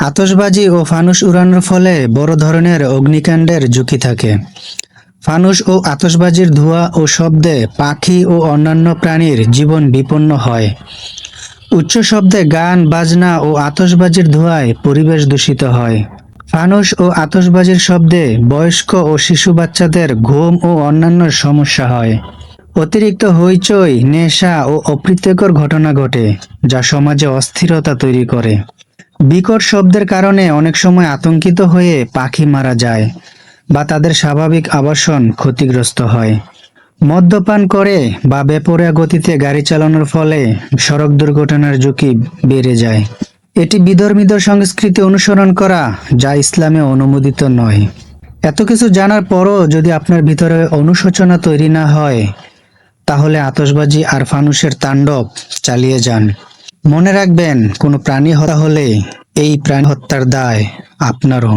আতশবাজি ও ফানুস উড়ানোর ফলে বড় ধরনের অগ্নিকাণ্ডের ঝুঁকি থাকে। ফানুস ও আতশবাজির ধোঁয়া ও শব্দে পাখি ও অন্যান্য প্রাণীর জীবন বিপন্ন হয়। উচ্চ শব্দে গান বাজনা ও আতশবাজির ধোঁয়ায় পরিবেশ দূষিত হয়। ফানুস ও আতশবাজির শব্দে বয়স্ক ও শিশু বাচ্চাদের ঘুম ও অন্যান্য সমস্যা হয়। অতিরিক্ত হইচই, নেশা ও অপ্রীতিকর ঘটনা ঘটে, যা সমাজে অস্থিরতা তৈরি করে। বিকট শব্দের কারণে অনেক সময় আতঙ্কিত হয়ে পাখি মারা যায় বা তাদের স্বাভাবিক আবাসন ক্ষতিগ্রস্ত হয়। মদ্যপান করে বা বেপরোয়া গতিতে গাড়ি চালানোর ফলে সড়ক দুর্ঘটনার ঝুঁকি বেড়ে যায়। এটি বিধর্মীদের সংস্কৃতি অনুসরণ করা, যা ইসলামে অনুমোদিত নয়। এত কিছু জানার পরও যদি আপনার ভিতরে অনুশোচনা তৈরি না হয়, তাহলে আতশবাজি আর ফানুসের তাণ্ডব চালিয়ে যান। মনে রাখবেন, কোনো প্রাণী হত্যা হলে এই প্রাণী হত্যার দায় আপনারও।